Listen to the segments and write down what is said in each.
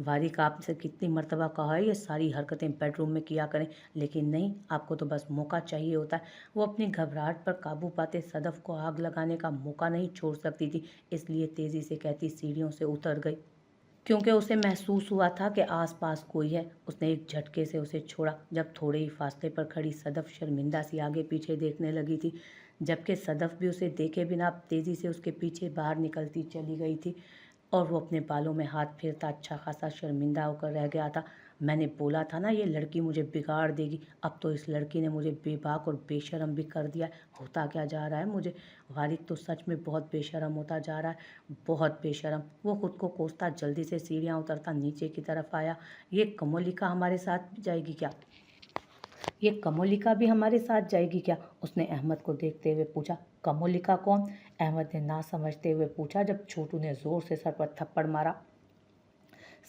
वारिक आपसे कितनी मर्तबा कहा है ये सारी हरकतें बेडरूम में किया करें, लेकिन नहीं, आपको तो बस मौका चाहिए होता है। वो अपनी घबराहट पर काबू पाते सदफ को आग लगाने का मौका नहीं छोड़ सकती थी, इसलिए तेजी से कहती सीढ़ियों से उतर गई। क्योंकि उसे महसूस हुआ था कि आसपास कोई है। उसने एक झटके से उसे छोड़ा। जब थोड़े ही फासले पर खड़ी सदफ शर्मिंदा सी आगे पीछे देखने लगी थी, जबकि सदफ भी उसे देखे बिना तेजी से उसके पीछे बाहर निकलती चली गई थी, और वो अपने बालों में हाथ फेरता अच्छा खासा शर्मिंदा होकर रह गया था। मैंने बोला था ना ये लड़की मुझे बिगाड़ देगी। अब तो इस लड़की ने मुझे बेबाक और बेशरम भी कर दिया है। होता क्या जा रहा है मुझे? वारिक तो सच में बहुत बेशरम होता जा रहा है, बहुत बेशरम। वो खुद को कोसता जल्दी से सीढ़ियाँ उतरता नीचे की तरफ आया। ये कमोलिका हमारे साथ जाएगी क्या? ये कमोलिका भी हमारे साथ जाएगी क्या? उसने अहमद को देखते हुए पूछा। कमोलिका कौन? अहमद ने ना समझते हुए पूछा, जब छोटू ने जोर से सर पर थप्पड़ मारा।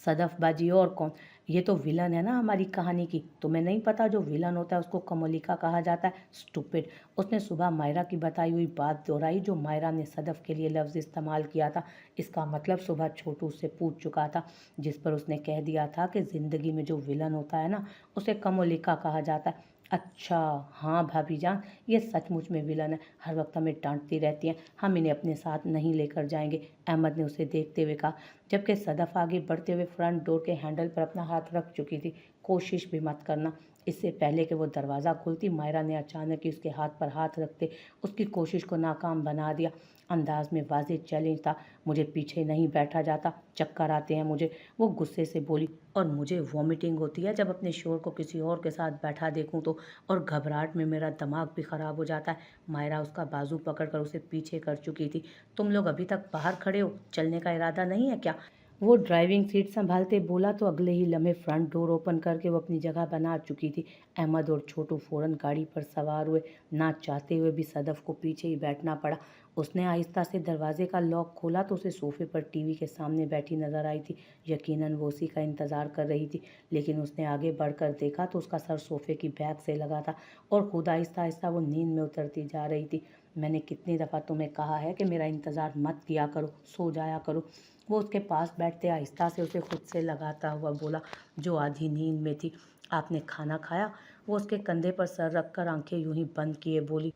सदफ बाजी और कौन? ये तो विलन है ना हमारी कहानी की। तुम्हें नहीं पता जो विलन होता है उसको कमोलिका कहा जाता है? स्टूपिड। उसने सुबह मायरा की बताई हुई बात दोहराई, जो मायरा ने सदफ के लिए लफ्ज़ इस्तेमाल किया था। इसका मतलब सुबह छोटू उससे पूछ चुका था, जिस पर उसने कह दिया था कि ज़िंदगी में जो विलन होता है ना, उसे कमोलिका कहा जाता है। अच्छा हाँ भाभी जान, ये सचमुच में विलन है, हर वक्त हमें डांटती रहती हैं। हम इन्हें अपने साथ नहीं लेकर जाएंगे, अहमद ने उसे देखते हुए कहा, जबकि सदफ आगे बढ़ते हुए फ्रंट डोर के हैंडल पर अपना हाथ रख चुकी थी। कोशिश भी मत करना। इससे पहले कि वो दरवाज़ा खोलती, मायरा ने अचानक ही उसके हाथ पर हाथ रखते उसकी कोशिश को नाकाम बना दिया। अंदाज में वाज़ेह चैलेंज था। मुझे पीछे नहीं बैठा जाता, चक्कर आते हैं मुझे, वो गुस्से से बोली। और मुझे वॉमिटिंग होती है जब अपने शोर को किसी और के साथ बैठा देखूं तो, और घबराहट में मेरा दिमाग भी ख़राब हो जाता है। मायरा उसका बाजू पकड़कर उसे पीछे कर चुकी थी। तुम लोग अभी तक बाहर खड़े हो, चलने का इरादा नहीं है क्या? वो ड्राइविंग सीट संभालते बोला तो अगले ही लम्हे फ्रंट डोर ओपन करके वो अपनी जगह बना चुकी थी। अहमद और छोटू फौरन गाड़ी पर सवार हुए। ना चाहते हुए भी सदफ को पीछे ही बैठना पड़ा। उसने आहिस्ता से दरवाजे का लॉक खोला तो उसे सोफे पर टीवी के सामने बैठी नजर आई थी। यकीनन वो उसी का इंतजार कर रही थी, लेकिन उसने आगे बढ़कर देखा तो उसका सर सोफे की बैक से लगा था और खुद आहिस्ता आहिस्ता वो नींद में उतरती जा रही थी। मैंने कितनी दफ़ा तुम्हें कहा है कि मेरा इंतज़ार मत किया करो, सो जाया करो। वो उसके पास बैठते आहिस्ता से उसे खुद से लगाता हुआ बोला, जो आधी नींद में थी। आपने खाना खाया? वो उसके कंधे पर सर रखकर आंखें यूं ही बंद किए बोली।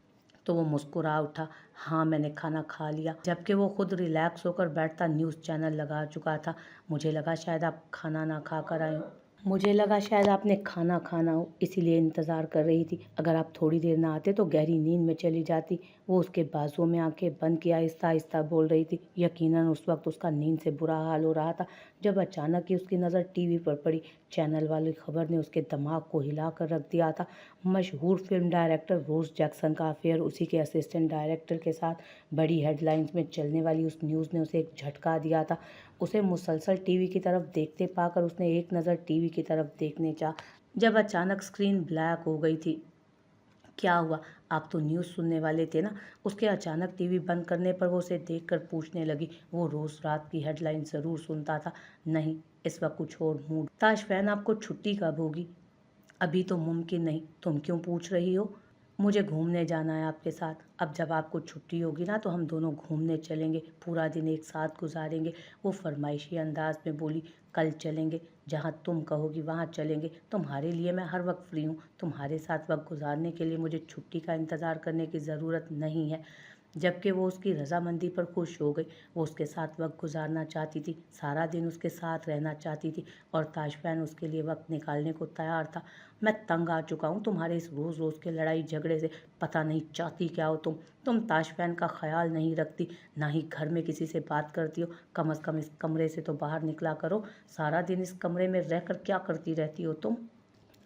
तो वो मुस्कुरा उठा, हाँ मैंने खाना खा लिया, जबकि वो खुद रिलैक्स होकर बैठता न्यूज़ चैनल लगा चुका था। मुझे लगा शायद आप खाना ना खा कर आए हो। मुझे लगा शायद आपने खाना खाना हो, इसीलिए इंतज़ार कर रही थी। अगर आप थोड़ी देर ना आते तो गहरी नींद में चली जाती। वो उसके बाजुओं में आंखें बंद किया आहिस्ता आहिस्ता बोल रही थी। यकीनन उस वक्त उसका नींद से बुरा हाल हो रहा था, जब अचानक ही उसकी नज़र टीवी पर पड़ी। चैनल वाली खबर ने उसके दिमाग को हिला कर रख दिया था। मशहूर फिल्म डायरेक्टर रोज जैक्सन का अफेयर उसी के असिस्टेंट डायरेक्टर के साथ, बड़ी हेडलाइंस में चलने वाली उस न्यूज़ ने उसे एक झटका दिया था। उसे मुसलसल टीवी की तरफ देखते पाकर उसने एक नज़र टीवी की तरफ देखने चाहा, जब अचानक स्क्रीन ब्लैक हो गई थी। क्या हुआ? आप तो न्यूज़ सुनने वाले थे ना? उसके अचानक टीवी बंद करने पर वो उसे देखकर पूछने लगी। वो रोज़ रात की हेडलाइन ज़रूर सुनता था। नहीं, इस वक्त कुछ और मूड। ताशफैन आपको छुट्टी कब होगी? अभी तो मुमकिन नहीं। तुम क्यों पूछ रही हो? मुझे घूमने जाना है आपके साथ। अब जब आपको छुट्टी होगी ना तो हम दोनों घूमने चलेंगे, पूरा दिन एक साथ गुजारेंगे। वो फरमाइशी अंदाज में बोली। कल चलेंगे, जहाँ तुम कहोगी वहाँ चलेंगे। तुम्हारे लिए मैं हर वक्त फ्री हूँ। तुम्हारे साथ वक्त गुजारने के लिए मुझे छुट्टी का इंतज़ार करने की ज़रूरत नहीं है। जबकि वो उसकी रजामंदी पर खुश हो गई। वो उसके साथ वक्त गुजारना चाहती थी, सारा दिन उसके साथ रहना चाहती थी, और ताशफैन उसके लिए वक्त निकालने को तैयार था। मैं तंग आ चुका हूँ तुम्हारे इस रोज़ रोज़ के लड़ाई झगड़े से। पता नहीं चाहती क्या हो तुम ताशफैन का ख्याल नहीं रखती, ना ही घर में किसी से बात करती हो। कम अज़ कम इस कमरे से तो बाहर निकला करो। सारा दिन इस कमरे में रहकर क्या करती रहती हो तुम?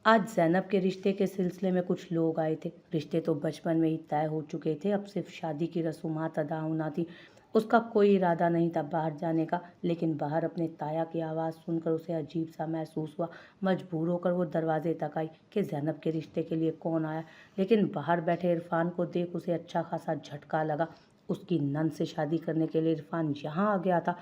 आज ज़ैनब के रिश्ते के सिलसिले में कुछ लोग आए थे। रिश्ते तो बचपन में ही तय हो चुके थे, अब सिर्फ शादी की रसूमात अदा होना थी। उसका कोई इरादा नहीं था बाहर जाने का, लेकिन बाहर अपने ताया की आवाज़ सुनकर उसे अजीब सा महसूस हुआ। मजबूर होकर वो दरवाजे तक आई कि ज़ैनब के रिश्ते के लिए कौन आया, लेकिन बाहर बैठे इरफान को देख उसे अच्छा खासा झटका लगा। उसकी नंद से शादी करने के लिए इरफान यहाँ आ गया था।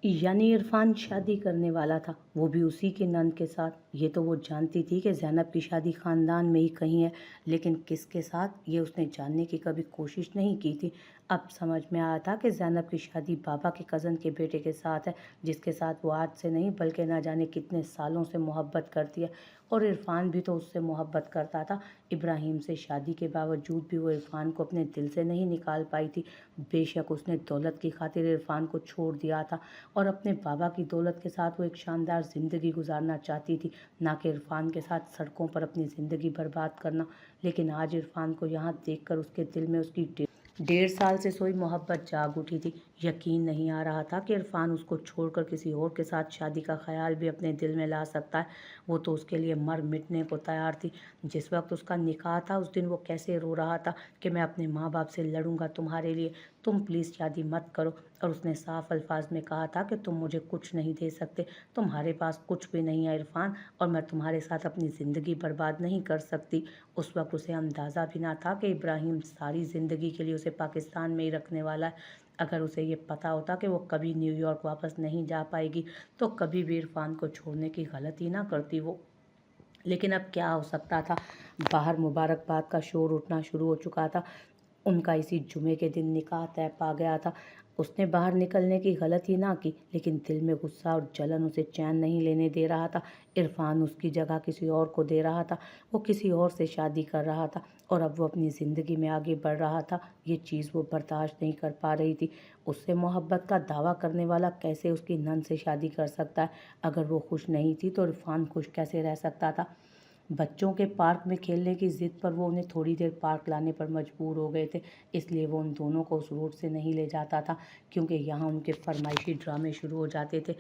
यानी इरफान शादी करने वाला था, वो भी उसी के नंद के साथ। ये तो वो जानती थी कि ज़ैनब की शादी ख़ानदान में ही कहीं है, लेकिन किसके साथ ये उसने जानने की कभी कोशिश नहीं की थी। अब समझ में आया था कि ज़ैनब की शादी बाबा के कज़न के बेटे के साथ है, जिसके साथ वो आज से नहीं बल्कि ना जाने कितने सालों से मोहब्बत करती है। और इरफान भी तो उससे मोहब्बत करता था। इब्राहिम से शादी के बावजूद भी वो इरफान को अपने दिल से नहीं निकाल पाई थी। बेशक उसने दौलत की खातिर इरफान को छोड़ दिया था और अपने बाबा की दौलत के साथ वो एक शानदार ज़िंदगी गुजारना चाहती थी, ना कि इरफान के साथ सड़कों पर अपनी ज़िंदगी बर्बाद करना। लेकिन आज इरफान को यहाँ देखकर उसके दिल में उसकी 1.5 साल से सोई मोहब्बत जाग उठी थी। यकीन नहीं आ रहा था कि इरफान उसको छोड़कर किसी और के साथ शादी का ख्याल भी अपने दिल में ला सकता है। वो तो उसके लिए मर मिटने को तैयार थी। जिस वक्त उसका निकाह था उस दिन वो कैसे रो रहा था कि मैं अपने माँ बाप से लड़ूंगा तुम्हारे लिए, तुम प्लीज़ शादी मत करो। और उसने साफ अल्फाज में कहा था कि तुम मुझे कुछ नहीं दे सकते, तुम्हारे पास कुछ भी नहीं है इरफान, और मैं तुम्हारे साथ अपनी ज़िंदगी बर्बाद नहीं कर सकती। उस वक्त उसे अंदाज़ा भी ना था कि इब्राहिम सारी ज़िंदगी के लिए उसे पाकिस्तान में ही रखने वाला है। अगर उसे ये पता होता कि वो कभी न्यूयॉर्क वापस नहीं जा पाएगी तो कभी भी इरफान को छोड़ने की गलती ना करती वो। लेकिन अब क्या हो सकता था। बाहर मुबारकबाद का शोर उठना शुरू हो चुका था। उनका इसी जुमे के दिन निकाह तय पा गया था। उसने बाहर निकलने की गलती ना की, लेकिन दिल में गुस्सा और जलन उसे चैन नहीं लेने दे रहा था। इरफान उसकी जगह किसी और को दे रहा था, वो किसी और से शादी कर रहा था और अब वो अपनी ज़िंदगी में आगे बढ़ रहा था। ये चीज़ वो बर्दाश्त नहीं कर पा रही थी। उससे मोहब्बत का दावा करने वाला कैसे उसकी नंद से शादी कर सकता है। अगर वो खुश नहीं थी तो इरफान खुश कैसे रह सकता था। बच्चों के पार्क में खेलने की ज़िद पर वो उन्हें थोड़ी देर पार्क लाने पर मजबूर हो गए थे, इसलिए वो उन दोनों को उस रोड से नहीं ले जाता था, क्योंकि यहाँ उनके फरमाइशी ड्रामे शुरू हो जाते थे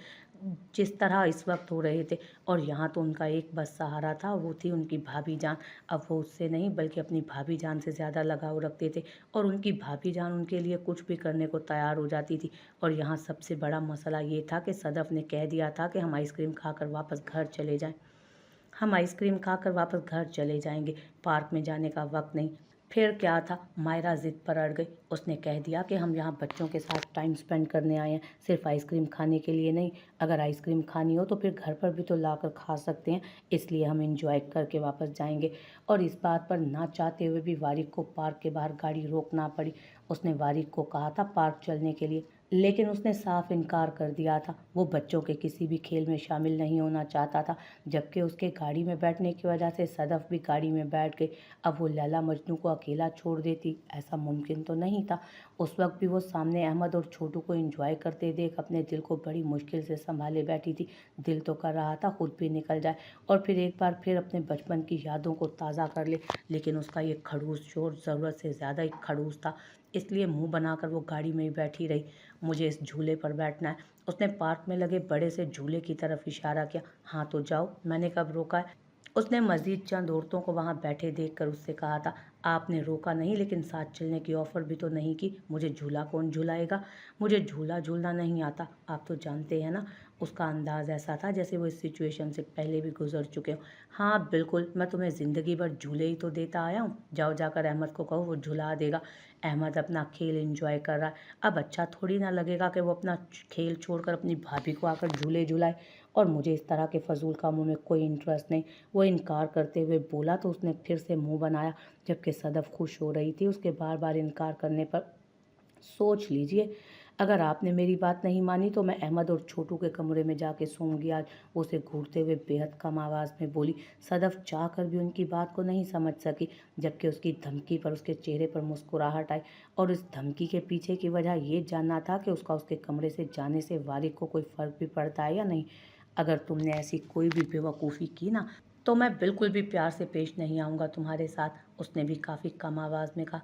जिस तरह इस वक्त हो रहे थे। और यहाँ तो उनका एक बस सहारा था, वो थी उनकी भाभी जान। अब वो उससे नहीं बल्कि अपनी भाभी जान से ज़्यादा लगाव रखते थे और उनकी भाभी जान उनके लिए कुछ भी करने को तैयार हो जाती थी। और यहाँ सबसे बड़ा मसला ये था कि सदफ ने कह दिया था कि हम आइसक्रीम खाकर वापस घर चले जाएं। हम आइसक्रीम खाकर वापस घर चले जाएंगे, पार्क में जाने का वक्त नहीं। फिर क्या था, मायरा जिद पर अड़ गई। उसने कह दिया कि हम यहाँ बच्चों के साथ टाइम स्पेंड करने आए हैं, सिर्फ आइसक्रीम खाने के लिए नहीं। अगर आइसक्रीम खानी हो तो फिर घर पर भी तो लाकर खा सकते हैं, इसलिए हम इंजॉय करके वापस जाएंगे। और इस बात पर ना चाहते हुए भी वारिक को पार्क के बाहर गाड़ी रोकना पड़ी। उसने वारिक को कहा था पार्क चलने के लिए, लेकिन उसने साफ इनकार कर दिया था। वो बच्चों के किसी भी खेल में शामिल नहीं होना चाहता था। जबकि उसके गाड़ी में बैठने की वजह से सदफ भी गाड़ी में बैठ गई। अब वो लैला मजनू को अकेला छोड़ देती, ऐसा मुमकिन तो नहीं था। उस वक्त भी वो सामने अहमद और छोटू को एंजॉय करते देख अपने दिल को बड़ी मुश्किल से संभाले बैठी थी। दिल तो कर रहा था खुद भी निकल जाए और फिर एक बार फिर अपने बचपन की यादों को ताज़ा कर ले, लेकिन उसका ये खड़ूस शोर ज़रूरत से ज़्यादा ही खड़ूस था, इसलिए मुंह बनाकर वो गाड़ी में ही बैठी रही। मुझे इस झूले पर बैठना है। उसने पार्क में लगे बड़े से झूले की तरफ इशारा किया। हाँ तो जाओ, मैंने कब रोका है। उसने मजीद चंद औरतों को वहां बैठे देखकर उससे कहा था, आपने रोका नहीं लेकिन साथ चलने की ऑफर भी तो नहीं की। मुझे झूला कौन झुलाएगा, मुझे झूला झूलना नहीं आता, आप तो जानते हैं ना। उसका अंदाज ऐसा था जैसे वो इस सिचुएशन से पहले भी गुजर चुके हो। हाँ बिल्कुल, मैं तुम्हें ज़िंदगी भर झूले ही तो देता आया हूँ, जाओ जाकर अहमद को कहो वो झुला देगा। अहमद अपना खेल एंजॉय कर रहा है, अब अच्छा थोड़ी ना लगेगा कि वो अपना खेल छोड़कर अपनी भाभी को आकर झूले झुलाए। और मुझे इस तरह के फजूल कामों में कोई इंटरेस्ट नहीं, वो इनकार करते हुए बोला तो उसने फिर से मुंह बनाया, जबकि सदफ खुश हो रही थी उसके बार बार इनकार करने पर। सोच लीजिए, अगर आपने मेरी बात नहीं मानी तो मैं अहमद और छोटू के कमरे में जाके सोऊंगी आज, वो उसे घूरते हुए बेहद कम आवाज़ में बोली। सदफ चाह कर भी उनकी बात को नहीं समझ सकी, जबकि उसकी धमकी पर उसके चेहरे पर मुस्कुराहट आई। और इस धमकी के पीछे की वजह ये जानना था कि उसका उसके कमरे से जाने से वारिक को कोई फ़र्क भी पड़ता है या नहीं। अगर तुमने ऐसी कोई भी बेवकूफ़ी की ना तो मैं बिल्कुल भी प्यार से पेश नहीं आऊँगा तुम्हारे साथ, उसने भी काफ़ी कम आवाज़ में कहा।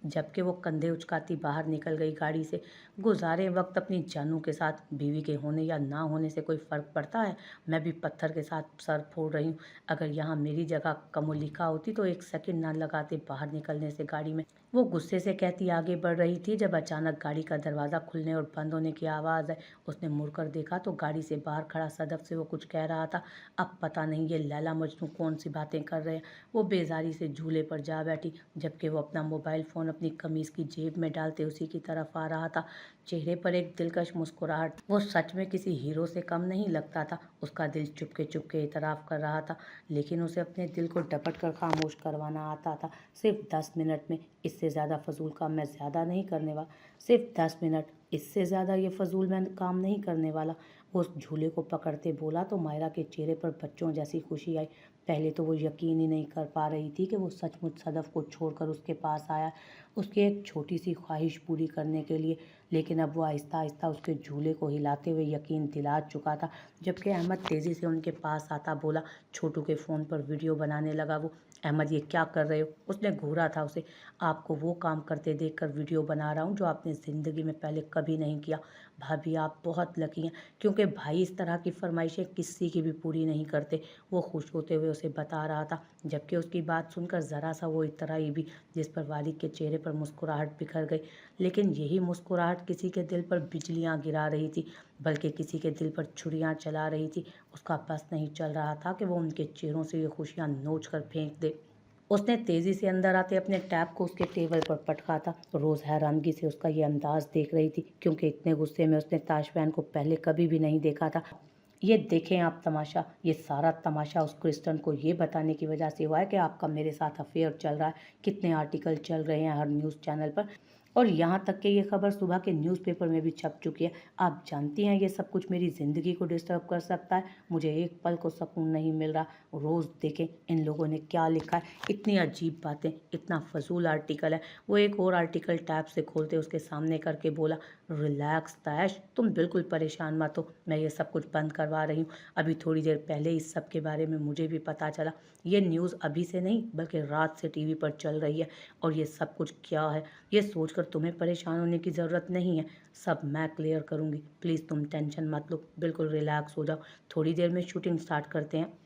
जबकि वो कंधे उचकाती बाहर निकल गई गाड़ी से। गुजारे वक्त अपनी जानू के साथ बीवी के होने या ना होने से कोई फ़र्क पड़ता है, मैं भी पत्थर के साथ सर फोड़ रही हूँ। अगर यहाँ मेरी जगह कमल लिखा होती तो एक सेकंड ना लगाते बाहर निकलने से गाड़ी में। वो गुस्से से कहती आगे बढ़ रही थी जब अचानक गाड़ी का दरवाज़ा खुलने और बंद होने की आवाज़ आई। उसने मुड़कर देखा तो गाड़ी से बाहर खड़ा सदफ से वो कुछ कह रहा था। अब पता नहीं ये लैला मजनू कौन सी बातें कर रहे हैं। वो बेजारी से झूले पर जा बैठी, जबकि वो अपना मोबाइल फ़ोन अपनी कमीज़ की जेब में डालते उसी की तरफ आ रहा था। चेहरे पर एक दिलकश मुस्कुराहट। वो सच में किसी हीरो से कम नहीं लगता था। उसका दिल चुपके चुपके इतराफ कर रहा था, लेकिन उसे अपने दिल को डपट कर खामोश करवाना आता था। सिर्फ 10 मिनट में, इससे ज़्यादा फजूल काम मैं ज़्यादा नहीं करने वाला। सिर्फ 10 मिनट, इससे ज़्यादा ये फजूल मैं काम नहीं करने वाला। वो उस झूले को पकड़ते बोला तो मायरा के चेहरे पर बच्चों जैसी खुशी आई। पहले तो वो यकीन ही नहीं कर पा रही थी कि वो सचमुच सदफ को छोड़कर उसके पास आया, उसकी एक छोटी सी ख्वाहिश पूरी करने के लिए। लेकिन अब वो आहिस्ता आहिस्ता उसके झूले को हिलाते हुए यकीन दिला चुका था। जबकि अहमद तेज़ी से उनके पास आता बोला, छोटू के फ़ोन पर वीडियो बनाने लगा वो। अहमद, ये क्या कर रहे हो? उसने घूरा था उसे। आपको वो काम करते देखकर वीडियो बना रहा हूँ जो आपने ज़िंदगी में पहले कभी नहीं किया। भाभी, आप बहुत लकी हैं, क्योंकि भाई इस तरह की फरमाइशें किसी की भी पूरी नहीं करते। वो खुश होते हुए उसे बता रहा था, जबकि उसकी बात सुनकर ज़रा सा वो इतराई भी, जिस पर वालिद के चेहरे पर मुस्कुराहट बिखर गई। लेकिन यही मुस्कुराहट किसी के दिल पर बिजलियां गिरा रही थी, बल्कि किसी के दिल पर छुरियां चला रही थी। उसका बस नहीं चल रहा था कि वो उनके चेहरों से ये खुशियां नोच कर फेंक दे। उसने तेज़ी से अंदर आते अपने टैब को उसके टेबल पर पटका था। रोज़ हैरानगी से उसका ये अंदाज़ देख रही थी, क्योंकि इतने गुस्से में उसने ताश बहन को पहले कभी भी नहीं देखा था। ये देखें आप तमाशा, ये सारा तमाशा उस क्रिस्टन को ये बताने की वजह से हुआ है कि आपका मेरे साथ अफेयर चल रहा है। कितने आर्टिकल चल रहे हैं हर न्यूज़ चैनल पर, और यहाँ तक कि ये खबर सुबह के न्यूज़पेपर में भी छप चुकी है। आप जानती हैं ये सब कुछ मेरी ज़िंदगी को डिस्टर्ब कर सकता है। मुझे एक पल को सुकून नहीं मिल रहा। रोज़ देखें इन लोगों ने क्या लिखा है, इतनी अजीब बातें, इतना फजूल आर्टिकल है। वो एक और आर्टिकल टैब से खोलते उसके सामने करके बोला, रिलैक्स तैश, तुम बिल्कुल परेशान मत हो, मैं ये सब कुछ बंद करवा रही हूँ। अभी थोड़ी देर पहले इस सब के बारे में मुझे भी पता चला। ये न्यूज़ अभी से नहीं बल्कि रात से टीवी पर चल रही है, और ये सब कुछ क्या है ये सोचकर तुम्हें परेशान होने की ज़रूरत नहीं है। सब मैं क्लियर करूँगी। प्लीज़ तुम टेंशन मत लो, बिल्कुल रिलैक्स हो जाओ। थोड़ी देर में शूटिंग स्टार्ट करते हैं।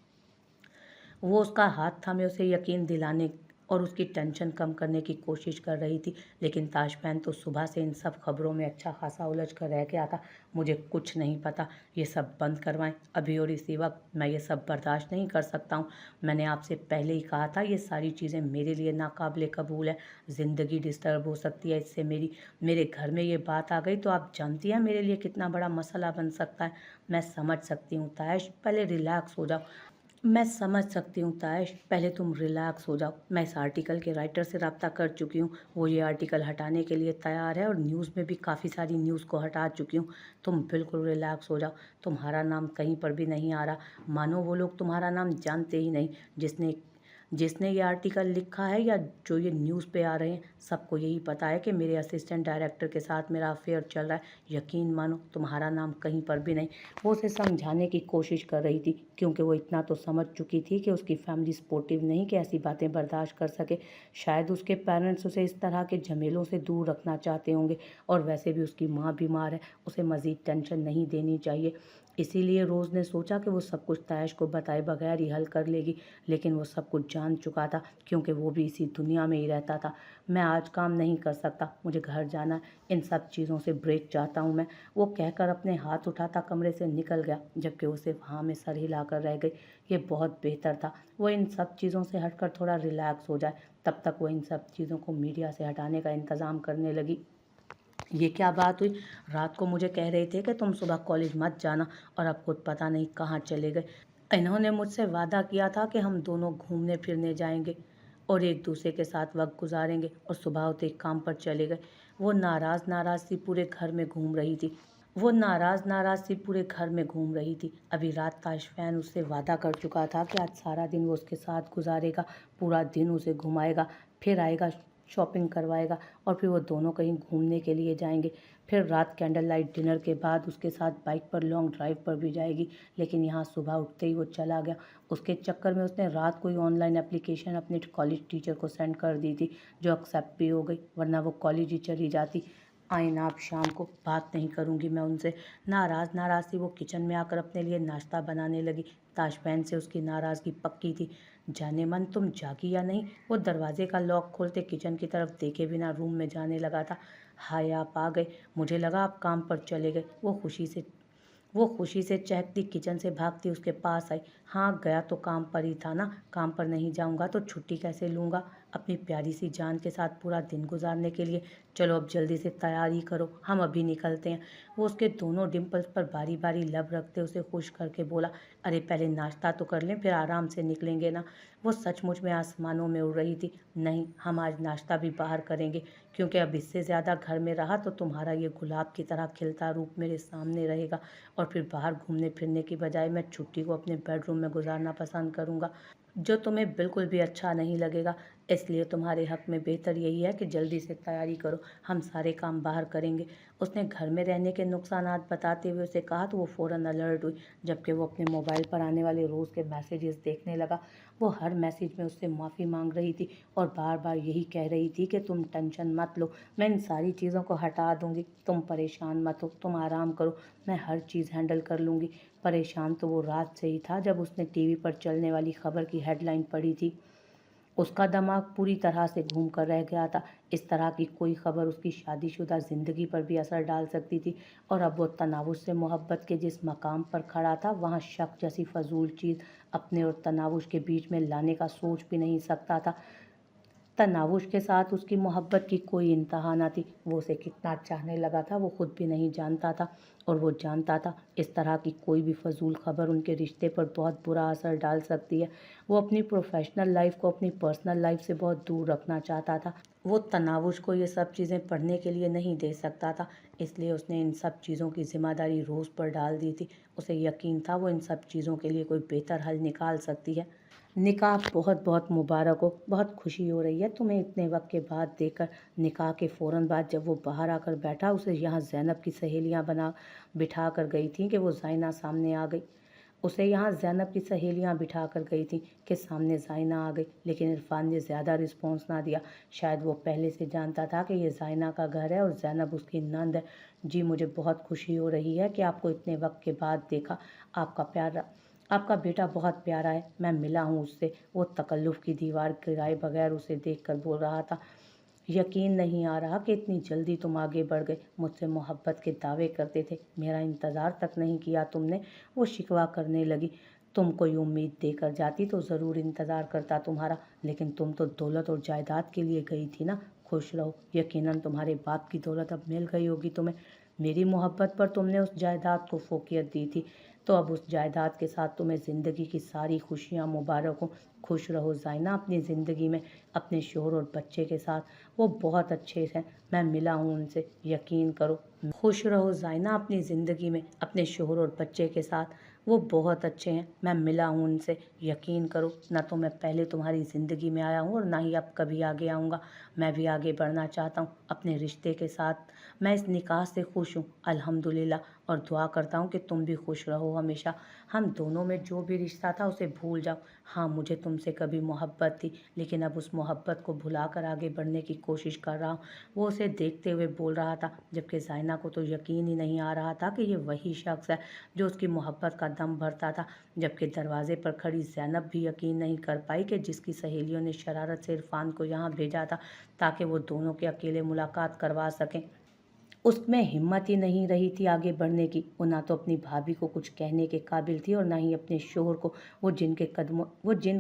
वो उसका हाथ थामे उसे यकीन दिलाने और उसकी टेंशन कम करने की कोशिश कर रही थी। लेकिन ताशबहन तो सुबह से इन सब खबरों में अच्छा खासा उलझ कर रह गया था। मुझे कुछ नहीं पता, ये सब बंद करवाएं अभी और इसी वक्त। मैं ये सब बर्दाश्त नहीं कर सकता हूँ। मैंने आपसे पहले ही कहा था ये सारी चीज़ें मेरे लिए नाकाबिले कबूल है। ज़िंदगी डिस्टर्ब हो सकती है इससे। मेरे घर में ये बात आ गई तो आप जानती हैं मेरे लिए कितना बड़ा मसला बन सकता है। मैं समझ सकती हूँ तायश, पहले रिलैक्स हो जाओ। मैं समझ सकती हूँ तायश, पहले तुम रिलैक्स हो जाओ। मैं इस आर्टिकल के राइटर से रब्ता कर चुकी हूँ। वो ये आर्टिकल हटाने के लिए तैयार है, और न्यूज़ में भी काफ़ी सारी न्यूज़ को हटा चुकी हूँ। तुम बिल्कुल रिलैक्स हो जाओ। तुम्हारा नाम कहीं पर भी नहीं आ रहा, मानो वो लोग तुम्हारा नाम जानते ही नहीं। जिसने जिसने ये आर्टिकल लिखा है या जो ये न्यूज़ पे आ रहे हैं, सबको यही पता है कि मेरे असिस्टेंट डायरेक्टर के साथ मेरा अफेयर चल रहा है। यकीन मानो तुम्हारा नाम कहीं पर भी नहीं। वो उसे समझाने की कोशिश कर रही थी, क्योंकि वो इतना तो समझ चुकी थी कि उसकी फैमिली सपोर्टिव नहीं कि ऐसी बातें बर्दाश्त कर सके। शायद उसके पेरेंट्स उसे इस तरह के झमेलों से दूर रखना चाहते होंगे, और वैसे भी उसकी माँ बीमार है, उसे मज़ीद टेंशन नहीं देनी चाहिए। इसीलिए रोज़ ने सोचा कि वो सब कुछ तैश को बताए बगैर ही हल कर लेगी, लेकिन वो सब कुछ जान चुका था, क्योंकि वो भी इसी दुनिया में ही रहता था। मैं आज काम नहीं कर सकता, मुझे घर जाना है, इन सब चीज़ों से ब्रेक चाहता हूँ मैं। वो कहकर अपने हाथ उठाता कमरे से निकल गया, जबकि वो सिर्फ हाँ में सर हिलाकर रह गई। ये बहुत बेहतर था वो इन सब चीज़ों से हटकर थोड़ा रिलैक्स हो जाए। तब तक वो इन सब चीज़ों को मीडिया से हटाने का इंतज़ाम करने लगी। ये क्या बात हुई? रात को मुझे कह रहे थे कि तुम सुबह कॉलेज मत जाना, और अब खुद पता नहीं कहाँ चले गए। इन्होंने मुझसे वादा किया था कि हम दोनों घूमने फिरने जाएंगे और एक दूसरे के साथ वक्त गुजारेंगे, और सुबह होते ही काम पर चले गए। वो नाराज़ नाराज़ सी पूरे घर में घूम रही थी। अभी रात ताशफैन उससे वादा कर चुका था कि आज सारा दिन वो उसके साथ गुजारेगा, पूरा दिन उसे घुमाएगा, फिर आएगा, शॉपिंग करवाएगा, और फिर वो दोनों कहीं घूमने के लिए जाएंगे। फिर रात कैंडल लाइट डिनर के बाद उसके साथ बाइक पर लॉन्ग ड्राइव पर भी जाएगी। लेकिन यहाँ सुबह उठते ही वो चला गया। उसके चक्कर में उसने रात को ही ऑनलाइन एप्लीकेशन अपने कॉलेज टीचर को सेंड कर दी थी, जो एक्सेप्ट भी हो गई, वरना वो कॉलेज ही चली जाती। आइन आप शाम को, बात नहीं करूँगी मैं उनसे। नाराज़ सी वो किचन में आकर अपने लिए नाश्ता बनाने लगी। ताशबहन से उसकी नाराज़गी पक्की थी। जाने मन तुम जागी या नहीं, वो दरवाजे का लॉक खोलते किचन की तरफ देखे बिना रूम में जाने लगा था। हाय, आप आ गए, मुझे लगा आप काम पर चले गए। वो खुशी से चहकती किचन से भागती उसके पास आई। हाँ, गया तो काम पर ही था ना, काम पर नहीं जाऊंगा तो छुट्टी कैसे लूँगा? अपनी प्यारी सी जान के साथ पूरा दिन गुजारने के लिए। चलो अब जल्दी से तैयारी करो, हम अभी निकलते हैं। वो उसके दोनों डिंपल्स पर बारी बारी लब रखते उसे खुश करके बोला, अरे पहले नाश्ता तो कर लें, फिर आराम से निकलेंगे ना। वो सचमुच में आसमानों में उड़ रही थी। नहीं, हम आज नाश्ता भी बाहर करेंगे, क्योंकि अब इससे ज़्यादा घर में रहा तो तुम्हारा ये गुलाब की तरह खिलता रूप मेरे सामने रहेगा, और फिर बाहर घूमने फिरने की बजाय मैं छुट्टी को अपने बेडरूम में गुजारना पसंद करूँगा, जो तुम्हें बिल्कुल भी अच्छा नहीं लगेगा। इसलिए तुम्हारे हक में बेहतर यही है कि जल्दी से तैयारी करो, हम सारे काम बाहर करेंगे। उसने घर में रहने के नुकसानात बताते हुए उसे कहा तो वो फ़ौरन अलर्ट हुई, जबकि वो अपने मोबाइल पर आने वाले रोज़ के मैसेजेस देखने लगा। वो हर मैसेज में उससे माफ़ी मांग रही थी और बार बार यही कह रही थी कि तुम टेंशन मत लो, मैं इन सारी चीज़ों को हटा दूंगी, तुम परेशान मत हो, तुम आराम करो, मैं हर चीज़ हैंडल कर लूँगी। परेशान तो वो रात से ही था जब उसने टीवी पर चलने वाली खबर की हेडलाइन पढ़ी थी। उसका दिमाग पूरी तरह से घूम कर रह गया था। इस तरह की कोई खबर उसकी शादीशुदा ज़िंदगी पर भी असर डाल सकती थी, और अब वो तनावुश से मोहब्बत के जिस मकाम पर खड़ा था वहाँ शक जैसी फजूल चीज़ अपने और तनावुश के बीच में लाने का सोच भी नहीं सकता था। तनावुश के साथ उसकी मोहब्बत की कोई इंतहा ना थी। वो उसे कितना चाहने लगा था वो खुद भी नहीं जानता था, और वो जानता था इस तरह की कोई भी फजूल खबर उनके रिश्ते पर बहुत बुरा असर डाल सकती है। वो अपनी प्रोफेशनल लाइफ को अपनी पर्सनल लाइफ से बहुत दूर रखना चाहता था। वो तनावुश को ये सब चीज़ें पढ़ने के लिए नहीं दे सकता था, इसलिए उसने इन सब चीज़ों की जिम्मेदारी रोज़ पर डाल दी थी। उसे यकीन था वो इन सब चीज़ों के लिए कोई बेहतर हल निकाल सकती है। निकाह बहुत बहुत मुबारक हो, बहुत खुशी हो रही है तुम्हें इतने वक्त के बाद देखकर। निकाह के फ़ौरन बाद जब वो बाहर आकर बैठा, उसे यहाँ ज़ैनब की सहेलियाँ बना बिठा कर गई थीं कि वो ज़ाइना सामने आ गई। उसे यहाँ ज़ैनब की सहेलियाँ बिठा कर गई थीं कि सामने ज़ाइना आ गई, लेकिन इरफान ने ज़्यादा रिस्पॉन्स ना दिया। शायद वो पहले से जानता था कि ये ज़ाइना का घर है और ज़ैनब उसकी नंद है। जी, मुझे बहुत खुशी हो रही है कि आपको इतने वक्त के बाद देखा। आपका बेटा बहुत प्यारा है, मैं मिला हूँ उससे। वो तकल्लुफ़ की दीवार गिराए बगैर उसे देखकर बोल रहा था, यकीन नहीं आ रहा कि इतनी जल्दी तुम आगे बढ़ गए। मुझसे मोहब्बत के दावे करते थे, मेरा इंतज़ार तक नहीं किया तुमने। वो शिकवा करने लगी, तुम कोई उम्मीद देकर जाती तो ज़रूर इंतज़ार करता तुम्हारा, लेकिन तुम तो दौलत और जायदाद के लिए गई थी ना। खुश रहो, यकीनन तुम्हारे बाप की दौलत अब मिल गई होगी तुम्हें। मेरी मोहब्बत पर तुमने उस जायदाद को फोकियत दी थी, तो अब उस जायदाद के साथ तुम्हें ज़िंदगी की सारी खुशियाँ मुबारक हो। खुश रहो ज़ाइना अपनी ज़िंदगी में, अपने शोहर और बच्चे के साथ। वो बहुत अच्छे हैं, मैं मिला हूँ उनसे, यकीन करो। खुश रहो ज़ाइना अपनी ज़िंदगी में, अपने शोहर और बच्चे के साथ। वो बहुत अच्छे हैं, मैं मिला हूँ उनसे, यकीन करो। ना तो मैं पहले तुम्हारी ज़िंदगी में आया हूँ और ना ही अब कभी आगे आऊँगा। मैं भी आगे बढ़ना चाहता हूँ अपने रिश्ते के साथ। मैं इस निकाह से खुश हूँ अल्हम्दुलिल्लाह, और दुआ करता हूँ कि तुम भी खुश रहो हमेशा। हम दोनों में जो भी रिश्ता था उसे भूल जाओ। हाँ, मुझे तुमसे कभी मोहब्बत थी, लेकिन अब उस मोहब्बत को भुलाकर आगे बढ़ने की कोशिश कर रहा हूँ। वो उसे देखते हुए बोल रहा था, जबकि ज़ाइना को तो यकीन ही नहीं आ रहा था कि ये वही शख्स है जो उसकी मोहब्बत का दम भरता था। जबकि दरवाजे पर खड़ी ज़ैनब भी यकीन नहीं कर पाई कि जिसकी सहेलियों ने शरारत से इरफान को यहाँ भेजा था ताकि वो दोनों के अकेले मुलाकात करवा सकें, उसमें हिम्मत ही नहीं रही थी आगे बढ़ने की। वो ना तो अपनी भाभी को कुछ कहने के काबिल थी और ना ही अपने शोहर को। वो जिन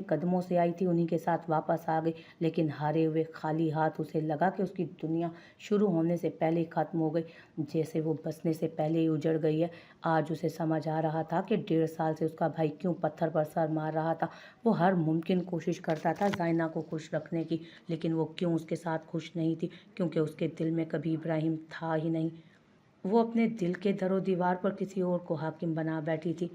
कदमों से आई थी उन्हीं के साथ वापस आ गई, लेकिन हारे हुए खाली हाथ उसे लगा कि उसकी दुनिया शुरू होने से पहले ही ख़त्म हो गई, जैसे वो बसने से पहले ही उजड़ गई है। आज उसे समझ आ रहा था कि 1.5 साल से उसका भाई क्यों पत्थर पर सर मार रहा था। वो हर मुमकिन कोशिश करता था ज़ाइना को खुश रखने की, लेकिन वो क्यों उसके साथ खुश नहीं थी, क्योंकि उसके दिल में कभी इब्राहिम था ही नहीं। वो अपने दिल के दरो दीवार पर किसी और को हाकिम बना बैठी थी।